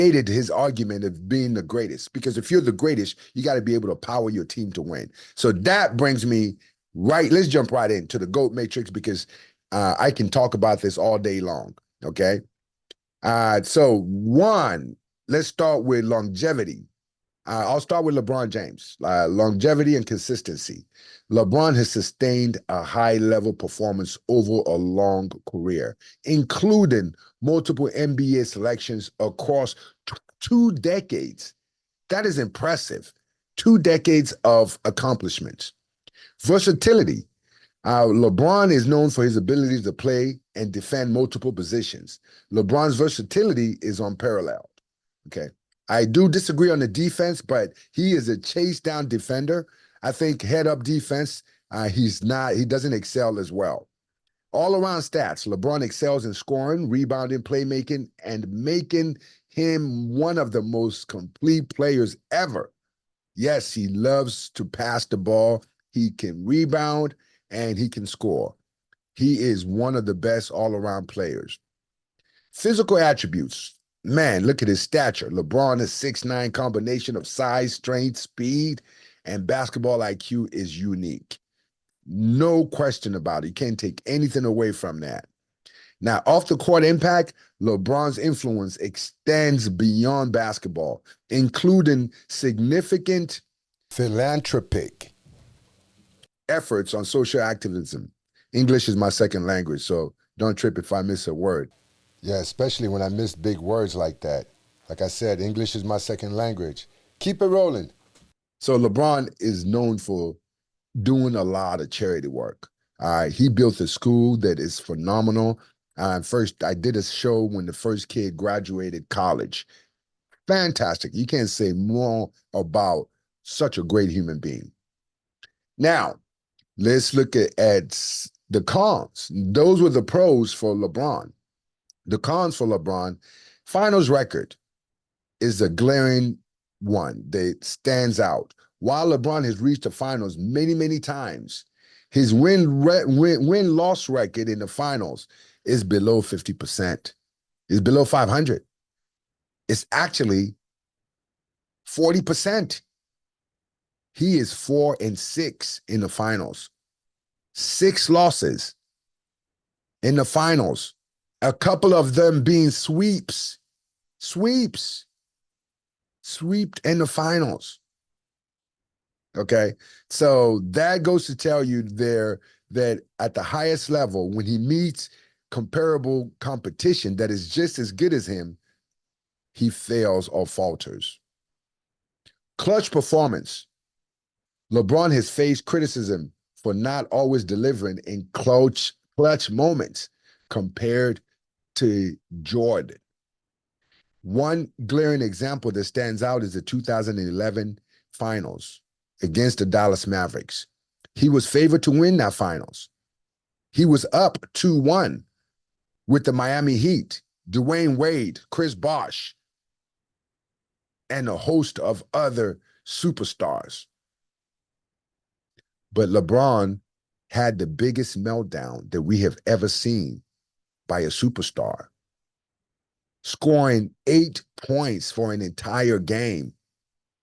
hated his argument of being the greatest, because if you're the greatest, you got to be able to power your team to win. So that brings me right. Let's jump right into the GOAT matrix, because I can talk about this all day long. Okay. So one, let's start with longevity. I'll start with LeBron James. Longevity and consistency. LeBron has sustained a high-level performance over a long career, including multiple NBA selections across 2 decades. That is impressive. 2 decades of accomplishments. Versatility. LeBron is known for his ability to play and defend multiple positions. LeBron's versatility is unparalleled. Okay. I do disagree on the defense, but he is a chase down defender. I think head up defense, he doesn't excel as well. All around stats, LeBron excels in scoring, rebounding, playmaking, and making him one of the most complete players ever. Yes, he loves to pass the ball. He can rebound and he can score. He is one of the best all around players. Physical attributes. Man, look at his stature. LeBron is 6'9", combination of size, strength, speed, and basketball IQ is unique. No question about it. You can't take anything away from that. Now, off the court impact, LeBron's influence extends beyond basketball, including significant philanthropic efforts on social activism. English is my second language, so don't trip if I miss a word. Yeah, especially when I miss big words like that. Like I said, English is my second language. Keep it rolling. So LeBron is known for doing a lot of charity work. He built a school that is phenomenal. First, I did a show when the first kid graduated college. Fantastic. You can't say more about such a great human being. Now, let's look at the cons. Those were the pros for LeBron. The cons for LeBron, finals record is a glaring one that stands out. While LeBron has reached the finals many, many times, his win-loss record in the finals is below 50%. It's below 500. It's actually 40%. He is 4-6 in the finals. 6 losses in the finals. A couple of them being sweeps in the finals. Okay, so that goes to tell you there that at the highest level, when he meets comparable competition that is just as good as him, he fails or falters. Clutch performance. LeBron has faced criticism for not always delivering in clutch moments compared to Jordan. One glaring example that stands out is the 2011 finals against the Dallas Mavericks. He was favored to win that finals. He was up 2-1 with the Miami Heat, Dwayne Wade, Chris Bosh, and a host of other superstars. But LeBron had the biggest meltdown that we have ever seen by a superstar, scoring 8 points for an entire game.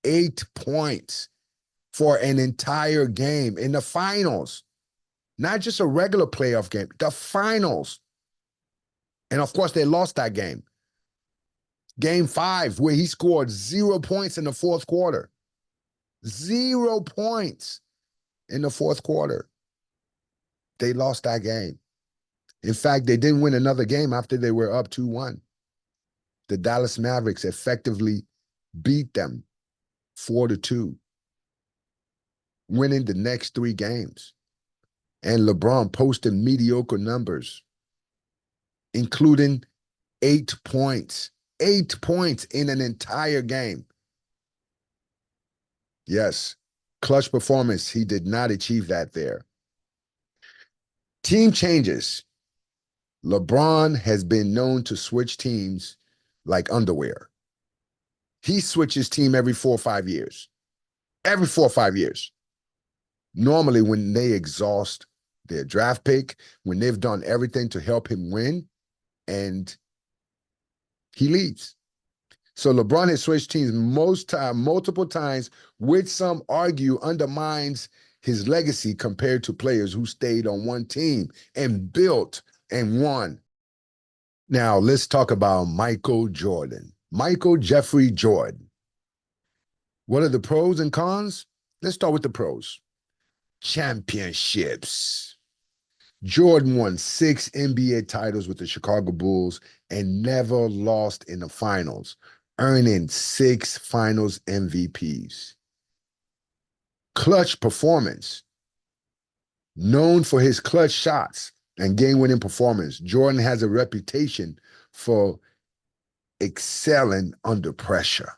8 points for an entire game in the finals. Not just a regular playoff game, the finals. And of course, they lost that game. Game 5, where he scored 0 points in the fourth quarter. 0 points in the fourth quarter. They lost that game. In fact, they didn't win another game after they were up 2-1. The Dallas Mavericks effectively beat them 4-2, winning the next 3 games. And LeBron posted mediocre numbers, including 8 points. 8 points in an entire game. Yes, clutch performance. He did not achieve that there. Team changes. LeBron has been known to switch teams like underwear. He switches team every 4 or 5 years. Every 4 or 5 years. Normally, when they exhaust their draft pick, when they've done everything to help him win, and he leaves. So LeBron has switched teams multiple times, which some argue undermines his legacy compared to players who stayed on one team and built and won. Now let's talk about Michael Jordan. Michael Jeffrey Jordan. What are the pros and cons? Let's start with the pros. Championships. Jordan won 6 NBA titles with the Chicago Bulls and never lost in the finals, earning 6 finals MVPs. Clutch performance. Known for his clutch shots and game-winning performance, Jordan has a reputation for excelling under pressure.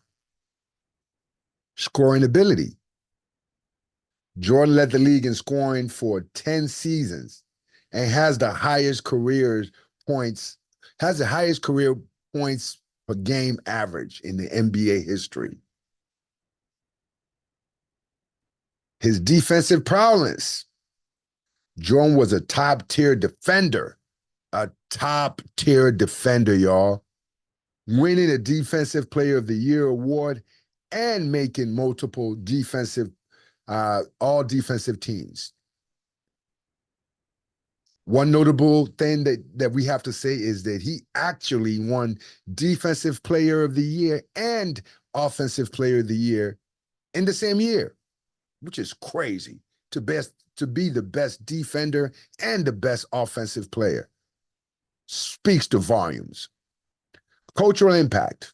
Scoring ability. Jordan led the league in scoring for 10 seasons and has the highest career points per game average in the NBA history. His defensive prowess. Jordan was a top-tier defender, y'all, winning a Defensive Player of the Year award and making multiple all defensive teams. One notable thing that we have to say is that he actually won Defensive Player of the Year and Offensive Player of the Year in the same year, which is crazy to be the best defender and the best offensive player. Speaks to volumes. Cultural impact.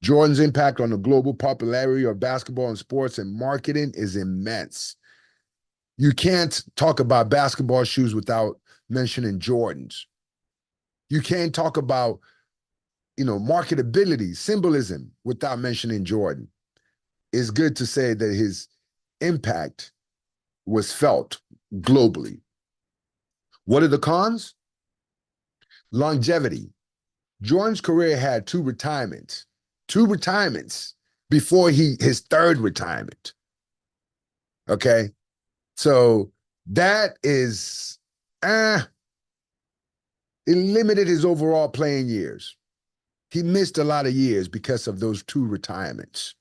Jordan's impact on the global popularity of basketball and sports and marketing is immense. You can't talk about basketball shoes without mentioning Jordans. You can't talk about, marketability, symbolism without mentioning Jordan. It's good to say that his impact was felt globally. What are the cons? Longevity. Jordan's career had 2 retirements before his 3rd retirement. Okay? So that is, it limited his overall playing years. He missed a lot of years because of those 2 retirements.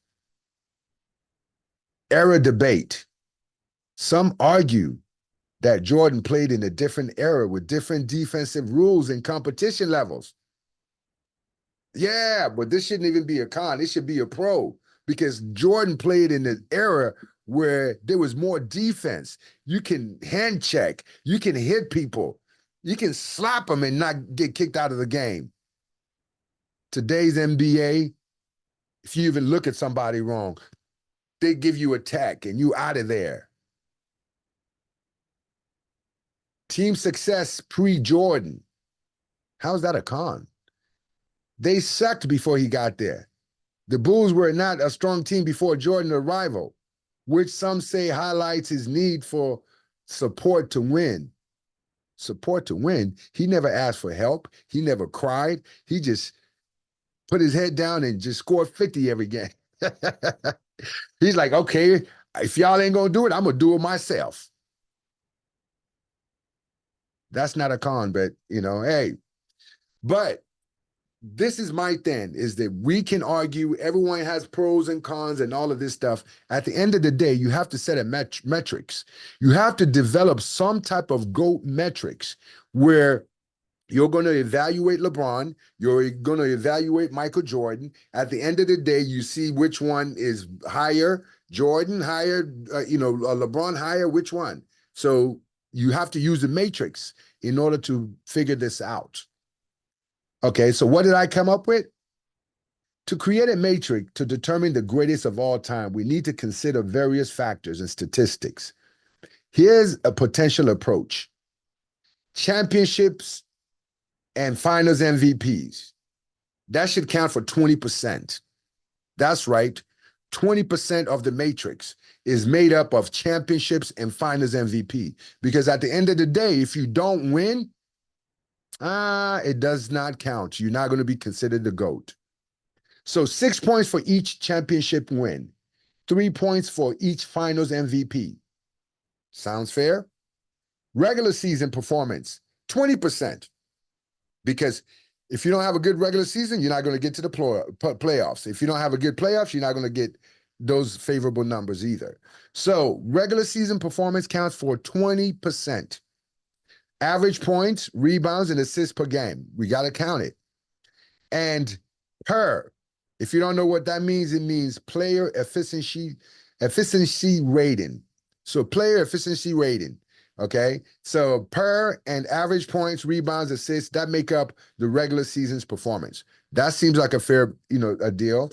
Era debate. Some argue that Jordan played in a different era with different defensive rules and competition levels. Yeah, but this shouldn't even be a con. It should be a pro because Jordan played in an era where there was more defense. You can hand check. You can hit people. You can slap them and not get kicked out of the game. Today's NBA, if you even look at somebody wrong, they give you a tech and you out of there. Team success pre-Jordan. How's that a con? They sucked before he got there. The Bulls were not a strong team before Jordan's arrival, which some say highlights his need for support to win. Support to win? He never asked for help. He never cried. He just put his head down and just scored 50 every game. He's like, okay, if y'all ain't gonna do it, I'm gonna do it myself. That's not a con, but hey. But this is my thing, is that we can argue, everyone has pros and cons and all of this stuff. At the end of the day, you have to set a metrics. You have to develop some type of GOAT metrics where you're going to evaluate LeBron, you're going to evaluate Michael Jordan. At the end of the day, you see which one is higher, Jordan higher, LeBron higher, which one? So you have to use the matrix in order to figure this out. Okay, so what did I come up with? To create a matrix to determine the greatest of all time, we need to consider various factors and statistics. Here's a potential approach. Championships and finals MVPs. That should count for 20%. That's right. 20% of the matrix is made up of championships and finals MVP. Because at the end of the day, if you don't win, it does not count. You're not going to be considered the GOAT. So 6 points for each championship win, 3 points for each finals MVP. Sounds fair? Regular season performance, 20%. Because If you don't have a good regular season, you're not going to get to the playoffs. If you don't have a good playoffs, you're not going to get those favorable numbers either. So regular season performance counts for 20%. Average points, rebounds, and assists per game. We got to count it. And per, if you don't know what that means, it means player efficiency rating. So player efficiency rating. Okay. So per and average points, rebounds, assists, that make up the regular season's performance. That seems like a fair, a deal.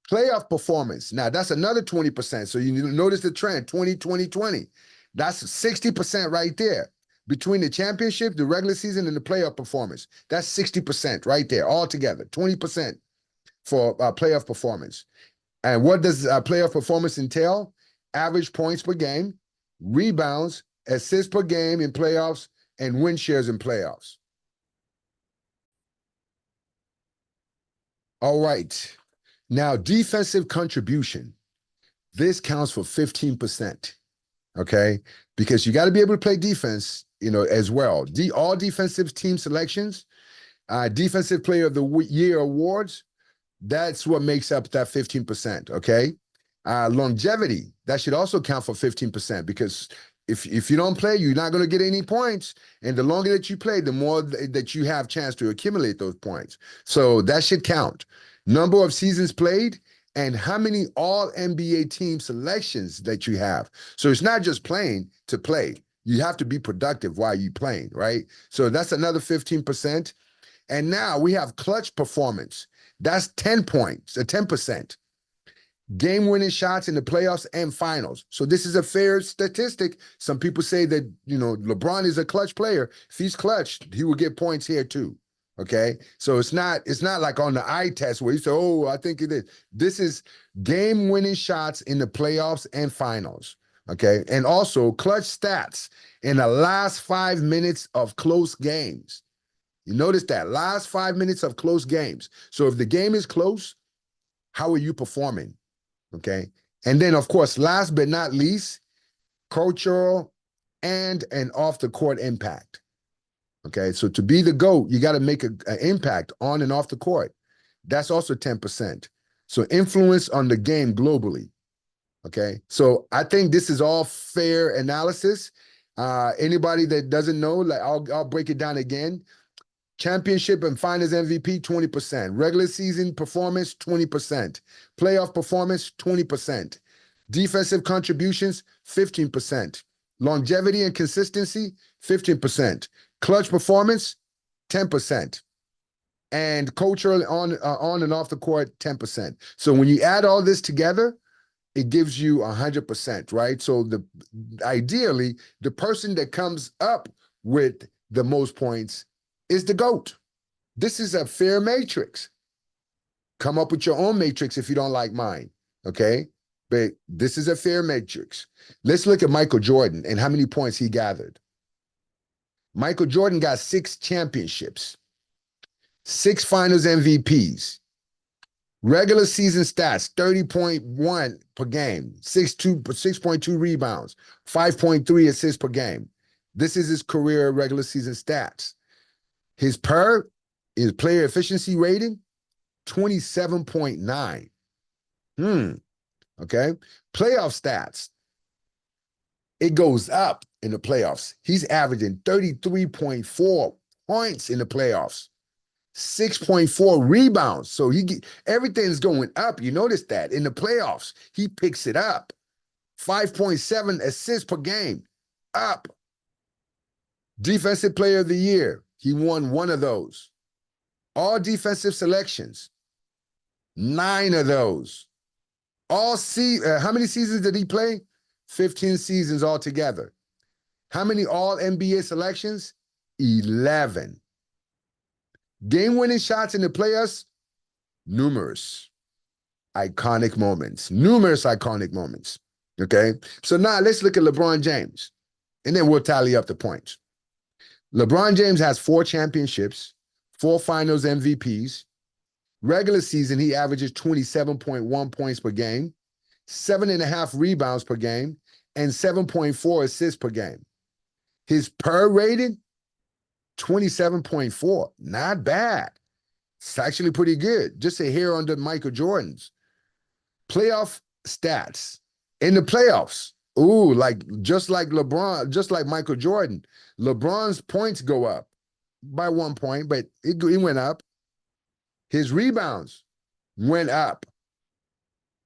Playoff performance. Now that's another 20%. So you notice the trend, 20, 20, 20. That's 60% right there. Between the championship, the regular season, and the playoff performance. That's 60% right there, all together, 20% for playoff performance. And what does playoff performance entail? Average points per game, rebounds, assists per game in playoffs, and win shares in playoffs. All right. Now, defensive contribution. This counts for 15%, okay? Because you got to be able to play defense, as well. All defensive team selections, defensive player of the year awards, that's what makes up that 15%, okay? Longevity, that should also count for 15% because if you don't play, you're not going to get any points. And the longer that you play, the more that you have chance to accumulate those points. So that should count. Number of seasons played and how many all-NBA team selections that you have. So it's not just playing to play. You have to be productive while you're playing, right? So that's another 15%. And now we have clutch performance. That's 10 points, 10%. Game-winning shots in the playoffs and finals. So this is a fair statistic. Some people say that, LeBron is a clutch player. If he's clutch, he will get points here too. Okay. So it's not like on the eye test where you say, oh, I think it is. This is game-winning shots in the playoffs and finals. Okay. And also clutch stats in the last 5 minutes of close games. You notice that last 5 minutes of close games. So if the game is close, how are you performing? Okay. And then, of course, last but not least, cultural and an off the court impact. Okay. So to be the GOAT, you got to make an impact on and off the court. That's also 10%. So influence on the game globally. Okay. So I think this is all fair analysis. Anybody that doesn't know, like I'll break it down again. Championship and finals MVP, 20%. Regular season performance, 20%. Playoff performance, 20%. Defensive contributions, 15%. Longevity and consistency, 15%. Clutch performance, 10%. And cultural on and off the court, 10%. So when you add all this together, it gives you 100%, right? So ideally, the person that comes up with the most points is the GOAT. This is a fair matrix. Come up with your own matrix if you don't like mine, okay? But this is a fair matrix. Let's look at Michael Jordan and how many points he gathered. Michael Jordan got 6 championships, 6 finals MVPs, regular season stats, 30.1 per game, 6.2 rebounds, 5.3 assists per game. This is his career regular season stats. His player efficiency rating, 27.9. Okay. Playoff stats. It goes up in the playoffs. He's averaging 33.4 points in the playoffs, 6.4 rebounds. So everything's going up. You notice that in the playoffs, he picks it up. 5.7 assists per game, up. Defensive player of the year. He won one of those. All defensive selections, 9 of those. How many seasons did he play? 15 seasons altogether. How many all NBA selections? 11. Game-winning shots in the playoffs? Numerous iconic moments. Okay? So now let's look at LeBron James, and then we'll tally up the points. LeBron James has 4 championships, 4 finals MVPs. Regular season, he averages 27.1 points per game, 7.5 rebounds per game, and 7.4 assists per game. His per rating, 27.4. Not bad. It's actually pretty good. Just a hair under Michael Jordan's. Playoff stats in the playoffs. Ooh, just like LeBron, just like Michael Jordan. LeBron's points go up by 1 point, but it went up. His rebounds went up.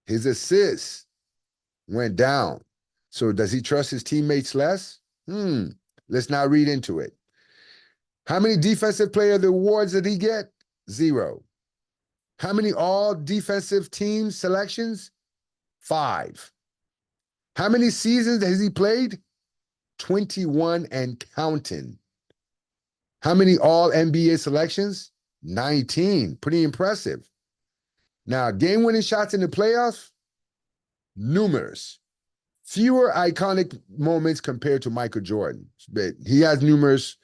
His assists went down. So does he trust his teammates less? Let's not read into it. How many defensive player of the awards did he get? 0. How many all defensive team selections? 5. How many seasons has he played? 21 and counting. How many all NBA selections? 19. Pretty impressive. Now, game-winning shots in the playoffs? Numerous. Fewer iconic moments compared to Michael Jordan, but he has numerous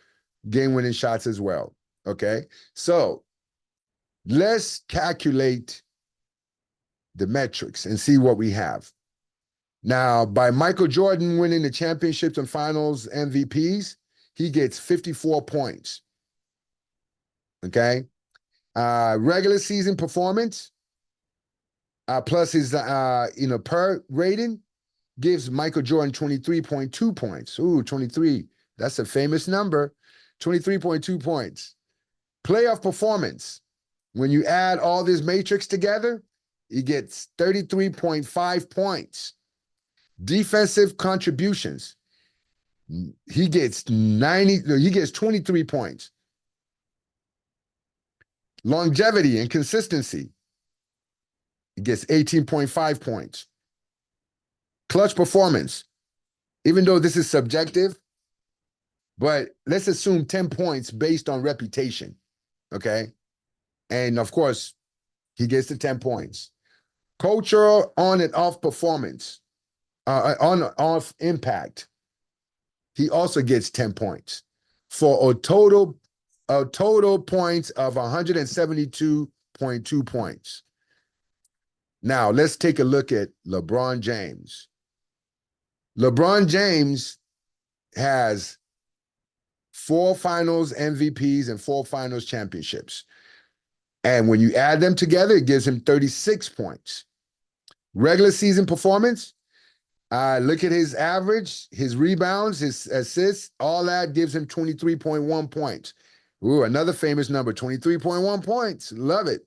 game-winning shots as well, okay? So let's calculate the metrics and see what we have. Now, by Michael Jordan winning the championships and finals MVPs, he gets 54 points, okay? Regular season performance, plus his, per rating, gives Michael Jordan 23.2 points. Ooh, 23. That's a famous number. 23.2 points. Playoff performance. When you add all this matrix together, he gets 33.5 points. Defensive contributions. He gets 23 points. Longevity and consistency. He gets 18.5 points. Clutch performance, even though this is subjective, but let's assume 10 points based on reputation, okay? And of course, he gets the 10 points. Cultural on and off performance, on and off impact, he also gets 10 points for a total points of 172.2 points. Now, let's take a look at LeBron James. LeBron James has 4 finals MVPs and 4 finals championships. And when you add them together, it gives him 36 points. Regular season performance, look at his average, his rebounds, his assists, all that gives him 23.1 points. Ooh, another famous number, 23.1 points. Love it.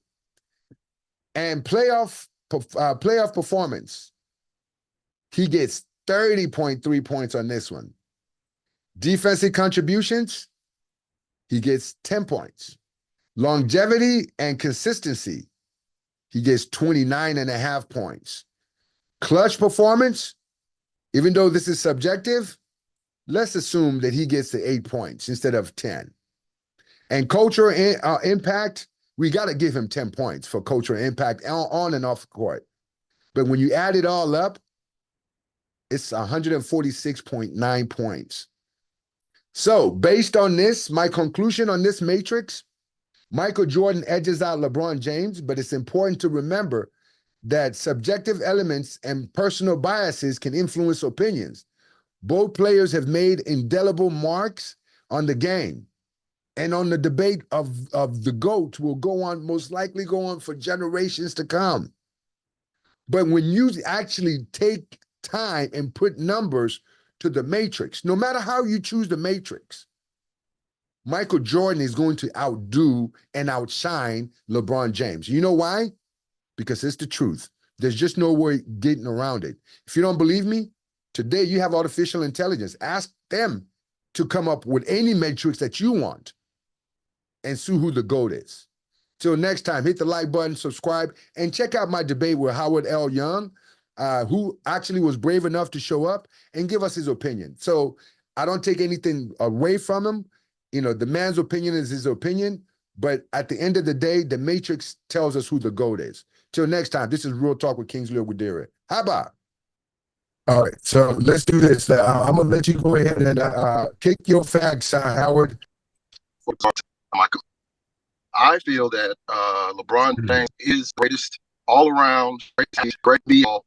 And playoff performance, he gets 30.3 points on this one. Defensive contributions, he gets 10 points. Longevity and consistency, he gets 29.5 points. Clutch performance, even though this is subjective, let's assume that he gets the 8 points instead of 10. And cultural impact, we got to give him 10 points for cultural impact on and off the court. But when you add it all up, it's 146.9 points. So based on this, my conclusion on this matrix, Michael Jordan edges out LeBron James, but it's important to remember that subjective elements and personal biases can influence opinions. Both players have made indelible marks on the game, and on the debate of the GOAT will most likely go on for generations to come. But when you actually take time and put numbers to the matrix, no matter how you choose the matrix, Michael Jordan is going to outdo and outshine LeBron James. You know why? Because it's the truth. There's just no way getting around it. If you don't believe me, today you have artificial intelligence. Ask them to come up with any matrix that you want and see who the GOAT is. Till next time, hit the like button, subscribe, and check out my debate with Howard L. Young, who actually was brave enough to show up and give us his opinion. So I don't take anything away from him. You know, the man's opinion is his opinion, but at the end of the day, the matrix tells us who the GOAT is. Till next time, this is Real Talk with Kingsley Ogudere. How about? All right, so let's do this. I'm going to let you go ahead and kick your facts, Howard. Michael, I feel that LeBron James is greatest all-around, great be-all.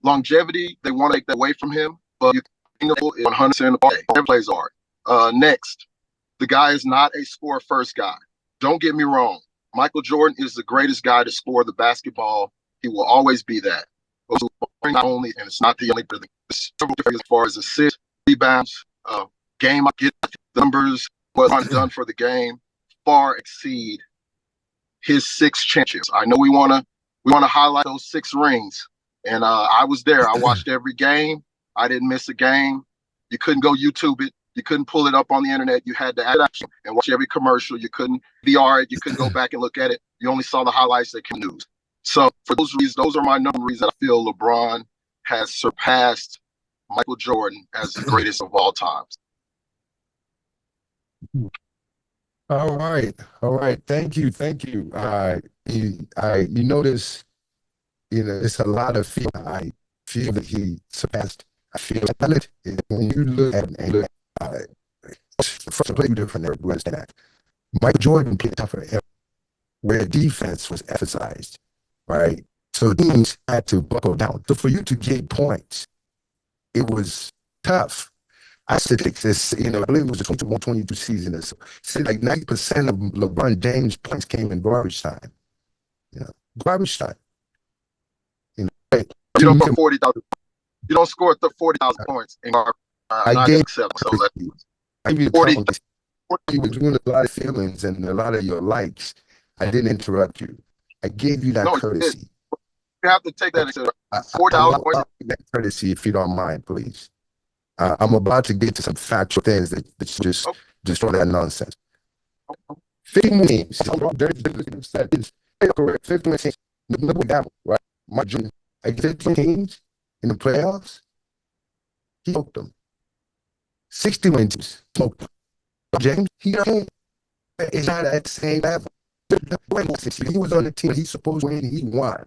Longevity, they want to take that away from him, but you know, 100% of the play. Plays hard. Next, the guy is not a score-first guy. Don't get me wrong. Michael Jordan is the greatest guy to score the basketball. He will always be that. But not only, and it's not the only thing. As far as assists, rebounds, game, I get the numbers, what I'm done for the game, far exceed his 6 championships. I know we want to highlight those 6 rings, and I was there. I watched every game. I didn't miss a game. You couldn't go YouTube it. You couldn't pull it up on the internet. You had to action and watch every commercial. You couldn't VR it. You couldn't go back and look at it. You only saw the highlights that came news. So for those reasons, those are my number reasons I feel LeBron has surpassed Michael Jordan as the greatest of all times. All right. All right. Thank you. Thank you. You notice, it's a lot of feel. I feel that he surpassed. I feel that when you look at first play different there, we understand that. Mike Jordan played tougher where defense was emphasized, right? So teams had to buckle down. So for you to get points, it was tough. I said this, I believe it was a 21-22 season or so. Said like 90% of LeBron James' points came in garbage time. Garbage time. You don't put 40,000. You don't score 40,000 points in garbage. I gave so I gave you 40. You were doing a lot of feelings and a lot of your likes. I didn't interrupt you. I gave you that courtesy. You have to take that into 40,000 points. That courtesy, if you don't mind, please. I'm about to get to some factual things that just destroy that nonsense. 15 teams. Correct. 15 teams. Right? My junior. 15 teams in the playoffs. He smoked them. 61 teams smoked them. James, he is not at the same level. He was on the team he's supposed to win. He won.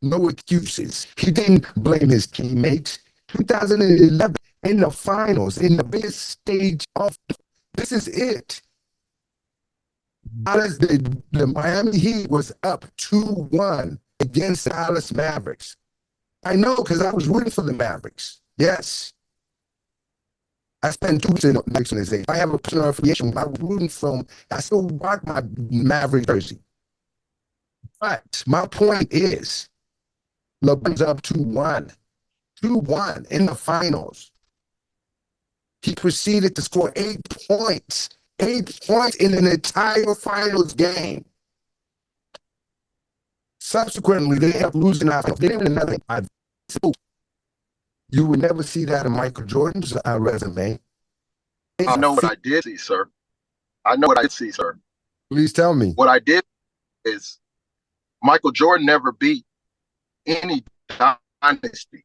No excuses. He didn't blame his teammates. 2011 in the finals, in the biggest stage of this is it. The Miami Heat was up 2-1 against the Dallas Mavericks. I know because I was rooting for the Mavericks. Yes. I spent 2 weeks in the next one. I have a personal affiliation. I was rooting for him. I still rock my Maverick jersey. But my point is, LeBron's up 2-1. 2-1 in the finals. He proceeded to score 8 points. 8 points in an entire finals game. Subsequently, they ended up losing out. They didn't win another. You would never see that in Michael Jordan's resume. I know what I did see, sir. I know what I did see, sir. Please tell me. What I did is Michael Jordan never beat any dynasty.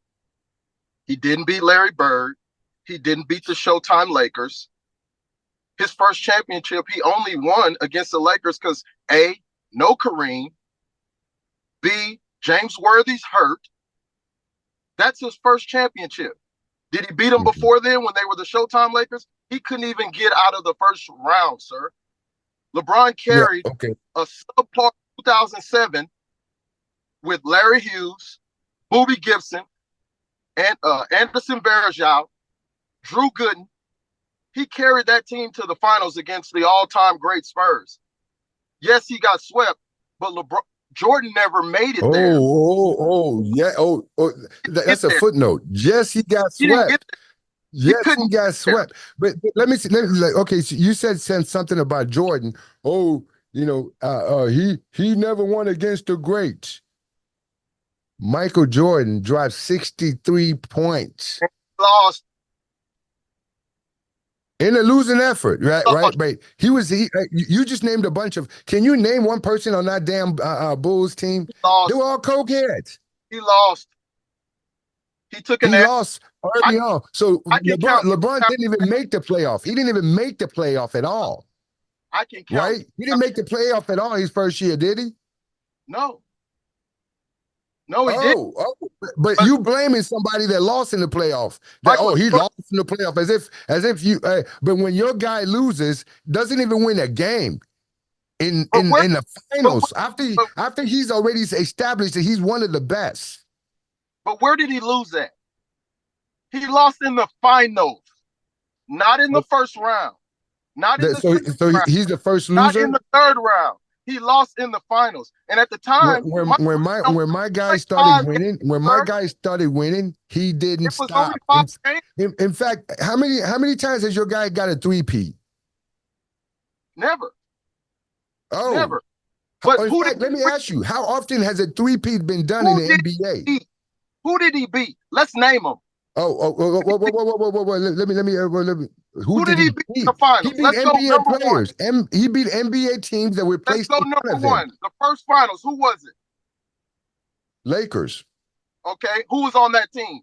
He didn't beat Larry Bird. He didn't beat the Showtime Lakers. His first championship, he only won against the Lakers because A, no Kareem. B, James Worthy's hurt. That's his first championship. Did he beat them before then when they were the Showtime Lakers? He couldn't even get out of the first round, sir. LeBron carried a subpar 2007 with Larry Hughes, Boobie Gibson, and Anderson Varejao, Drew Gooden. He carried that team to the finals against the all-time great Spurs. Yes, he got swept, but Jordan never made it there. That's a footnote. Yes, he got swept. Yes, he got swept. But let me see. Okay, so you said something about Jordan. He never won against the greats. Michael Jordan dropped 63 points. Lost. In a losing effort, right? But you just named a bunch of. Can you name one person on that damn Bulls team? They were all cokeheads. He lost. He took an. He lost early on. So LeBron didn't even make the playoff. He didn't even make the playoff at all. I can count. Right? He didn't make the playoff at all his first year, did he? No. No, he didn't. But you blaming somebody that lost in the playoff. He lost in the playoff as if you. But when your guy loses, doesn't even win a game in the finals after he's already established that he's one of the best. But where did he lose at? He lost in the finals, not in the first round. not in the So, second round, he's the first not loser. in the third round. He lost in the finals. And at the time, When my guys like started 5 games, winning, when my sir. guys started winning, he didn't It was only stop. 5 games. In fact, how many times has your guy got a three-peat? Never, Oh, never. But in who did fact, let me ask you, how often has a three-peat been done in who the did NBA? he beat? Who did he beat? Let's name them. Let me. Who Who did did he he beat in the beat? He finals? beat Let's go NBA number one. players. He beat NBA teams that were Let's placed go in front number of him. one. The first finals, who was it? Lakers. Okay. Who was on that team?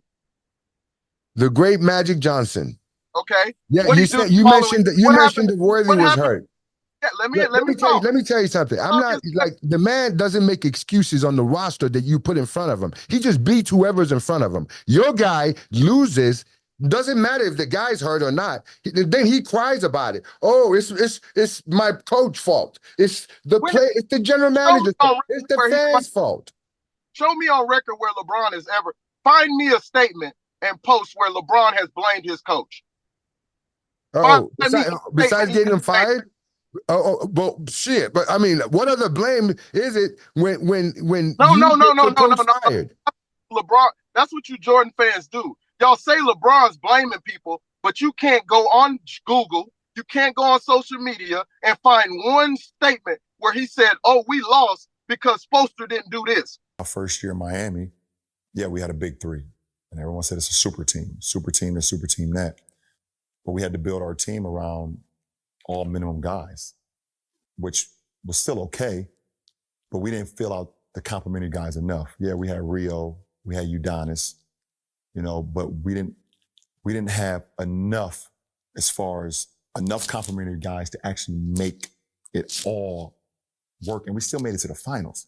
The great Magic Johnson. Okay. Yeah, What did he do you following? mentioned that Worthy What was happened? hurt. Yeah, let me talk. Let me tell you something. I'm not like the man doesn't make excuses on the roster that you put in front of him. He just beats whoever's in front of him. Your guy loses. Doesn't matter if the guy's hurt or not. Then he cries about it. Oh, it's my coach fault. It's the play. It's the general manager. It's the fans' fault. Show me on record where LeBron has ever. Find me a statement and post where LeBron has blamed his coach. Oh, besides getting him fired. Well, shit. But I mean, what other blame is it when No. fired? LeBron, that's what you Jordan fans do. Y'all say LeBron's blaming people, but you can't go on Google, you can't go on social media and find one statement where he said, "Oh, we lost because Spoelstra didn't do this." Our first year in Miami, yeah, we had a big three, and everyone said it's a super team this, super team that. But we had to build our team around all minimum guys, which was still okay, but we didn't fill out the complimentary guys enough. Yeah, we had Rio, we had Udonis, but we didn't have enough as far as enough complimentary guys to actually make it all work. And we still made it to the finals.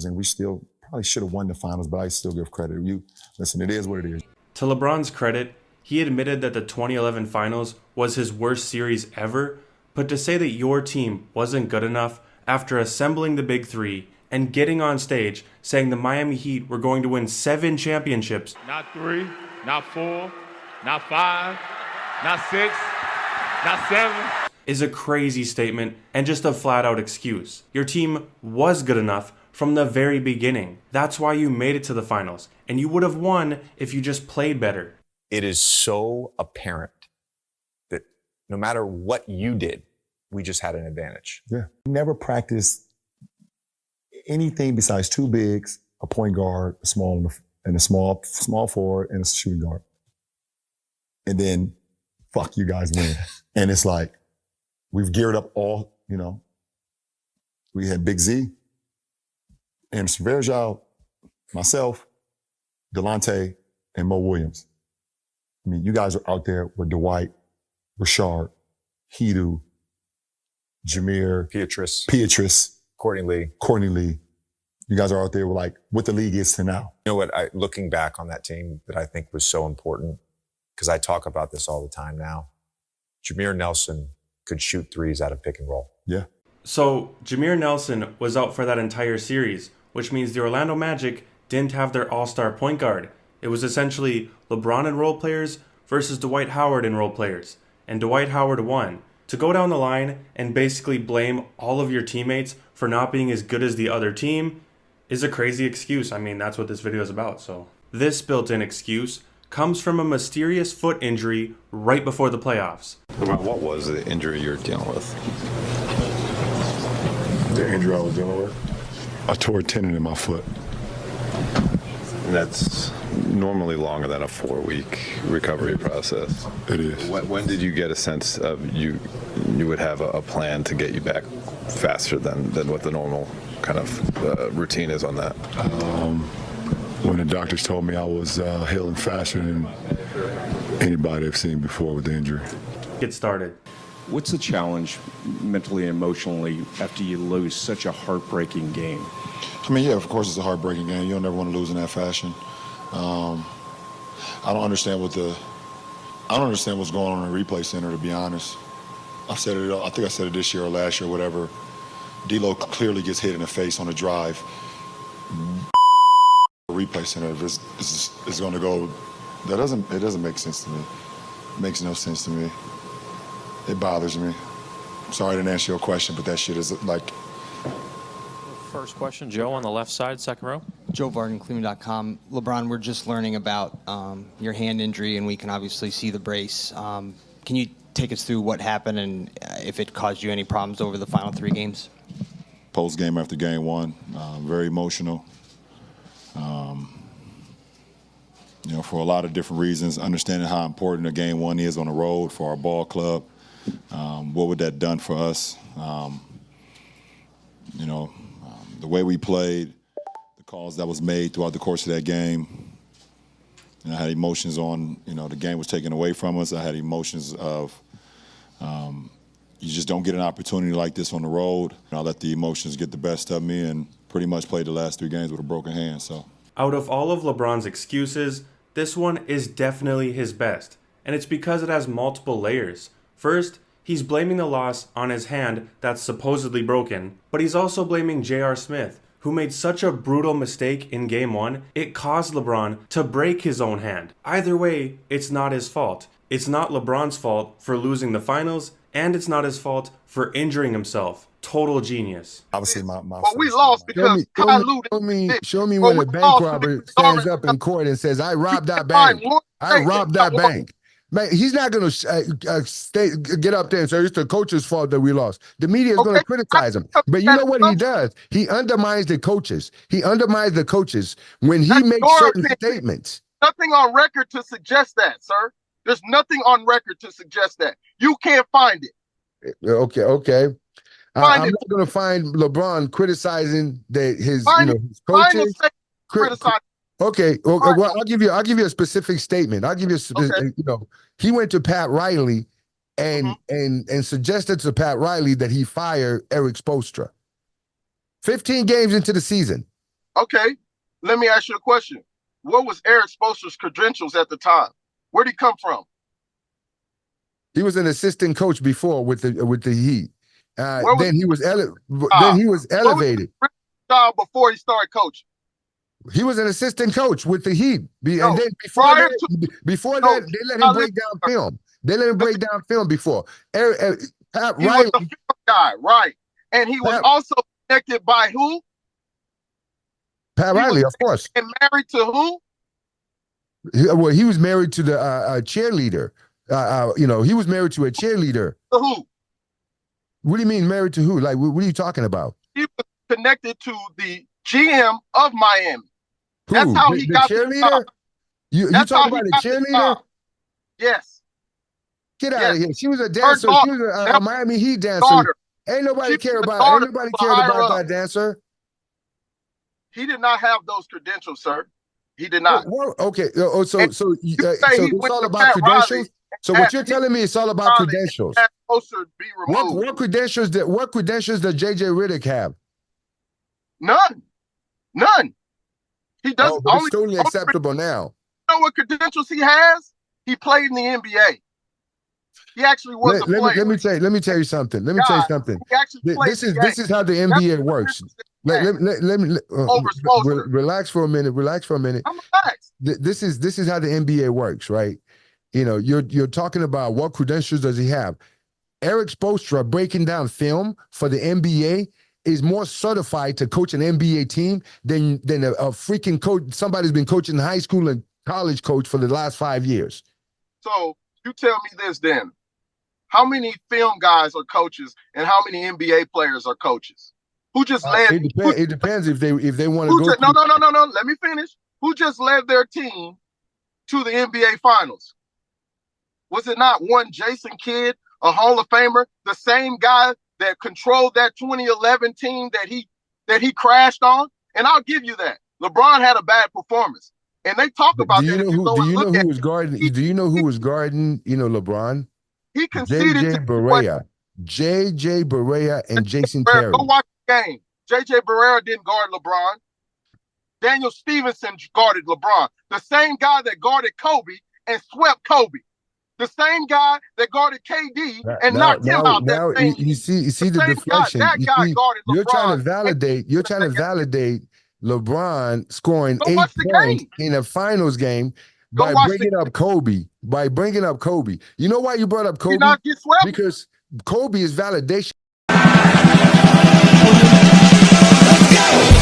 And we still probably should have won the finals, but I still give credit to you. Listen, it is what it is. To LeBron's credit, he admitted that the 2011 finals was his worst series ever, but to say that your team wasn't good enough after assembling the big three and getting on stage saying the Miami Heat were going to win 7 championships. Not 3, not 4, not 5, not 6, not 7. Is a crazy statement and just a flat out excuse. Your team was good enough from the very beginning. That's why you made it to the finals, and you would have won if you just played better. It is so apparent that no matter what you did, we just had an advantage. Yeah. Never practiced anything besides 2 bigs, a point guard, a small forward, and a shooting guard. And then, fuck, you guys win. And it's like, we've geared up all, we had Big Z, Anderson Varejao, myself, Delonte, and Mo Williams. I mean, you guys are out there with Dwight, Rashard, Hedo, Jameer, Pietrus, Courtney Lee. You guys are out there what the league is to now. You know what, looking back on that team that I think was so important, because I talk about this all the time now, Jameer Nelson could shoot threes out of pick and roll. Yeah. So Jameer Nelson was out for that entire series, which means the Orlando Magic didn't have their all-star point guard. It was essentially LeBron and role players versus Dwight Howard and role players. And Dwight Howard won. To go down the line and basically blame all of your teammates for not being as good as the other team is a crazy excuse. I mean, that's what this video is about. So this built-in excuse comes from a mysterious foot injury right before the playoffs. What was the injury you're dealing with? The injury I was dealing with? I tore a tendon in my foot. And that's normally longer than a 4-week recovery process. It is. When did you get a sense of you would have a plan to get you back faster than what the normal kind of routine is on that? When the doctors told me I was healing faster than anybody I've seen before with the injury. Get started. What's the challenge mentally and emotionally after you lose such a heartbreaking game? I mean, yeah, of course it's a heartbreaking game. You don't ever want to lose in that fashion. I don't understand what's going on in the replay center, to be honest. I think I said it this year or last year, whatever. D'Lo clearly gets hit in the face on a drive. Replay center is going to go. It doesn't make sense to me. It makes no sense to me. It bothers me. Sorry I didn't answer your question, but that shit is like. First question, Joe on the left side, second row. Joe Varden, Cleveland.com. LeBron, we're just learning about your hand injury, and we can obviously see the brace. Can you take us through what happened and if it caused you any problems over the final 3 games? Post game after game 1, very emotional. You know, for a lot of different reasons, understanding how important a game 1 is on the road for our ball club. What would that done for us? You know, the way we played, the calls that was made throughout the course of that game. You know, I had emotions on, you know, the game was taken away from us. I had emotions of you just don't get an opportunity like this on the road. And I let the emotions get the best of me and pretty much played the last 3 games with a broken hand. So, out of all of LeBron's excuses, this one is definitely his best, and it's because it has multiple layers. First, he's blaming the loss on his hand that's supposedly broken, but he's also blaming J.R. Smith, who made such a brutal mistake in Game 1, it caused LeBron to break his own hand. Either way, it's not his fault. It's not LeBron's fault for losing the finals, and it's not his fault for injuring himself. Total genius. obviously, my But we lost because Kyle Lute. Show me when a bank robber stands up in court and says, I robbed that bank. I robbed that bank. Man, he's not going to get up there and say it's the coach's fault that we lost. The media is going to criticize him. But you know what he does? He undermines the coaches. He undermines the coaches when he makes certain statements. Nothing on record to suggest that, sir. There's nothing on record to suggest that. You can't find it. Okay. I'm not going to find LeBron criticizing his coaches. Okay. Well, I'll give you a specific statement. I'll give you he went to Pat Riley and suggested to Pat Riley that he fire Eric Spoelstra. 15 games into the season. Okay. Let me ask you a question. What was Eric Spoelstra's credentials at the time? Where'd he come from? He was an assistant coach before with the Heat. Then he was elevated. What was job before he started coaching? He was an assistant coach with the Heat. And then before that, they let him break down film. They let him break down film before. Pat He Riley, was the film guy, right? And he was also connected by who? Pat Riley, of course. And married to who? Well, he was married to the cheerleader. He was married to a cheerleader. To who? What do you mean married to who? Like, what are you talking about? He was connected to the GM of Miami. Who? That's how he got the cheerleader. job. You talking about a cheerleader? Yes. Get out of here. She was a dancer. She was a Miami Heat dancer. Daughter. Ain't nobody cared about that dancer. He did not have those credentials, sir. He did not. Well, okay. So it's all about credentials. So what you're telling me is all about credentials. What credentials does JJ Redick have? None. He doesn't. But it's totally acceptable now. You know what credentials he has? He played in the NBA. He actually was a player. Let me tell you something. He actually played this is how the NBA works. Let me relax for a minute. I'm relaxed. This is how the NBA works, right? You're talking about what credentials does he have? Eric Spoelstra breaking down film for the NBA is more certified to coach an NBA team than a freaking coach. Somebody's been coaching high school and college coach for the last 5 years. So you tell me this then. How many film guys are coaches and how many NBA players are coaches? Who just led? It depends if they want to go. No. Let me finish. Who just led their team to the NBA Finals? Was it not one Jason Kidd, a Hall of Famer, the same guy that controlled that 2011 team that he crashed on? And I'll give you that. LeBron had a bad performance, and they talk about that. Do you know who was guarding? Do you know who was guarding? LeBron. He conceded JJ Barea and Jason Terry. Go watch the game. JJ Barea didn't guard LeBron. Daniel Stevenson guarded LeBron. The same guy that guarded Kobe and swept Kobe. The same guy that guarded KD and knocked him out. Now you see the deflection. You're trying to validate LeBron scoring 8 points in a finals game Go by watch bringing up Kobe. By bringing up Kobe. You know why you brought up Kobe? Did not get swept? Because Kobe is validation. Let's go.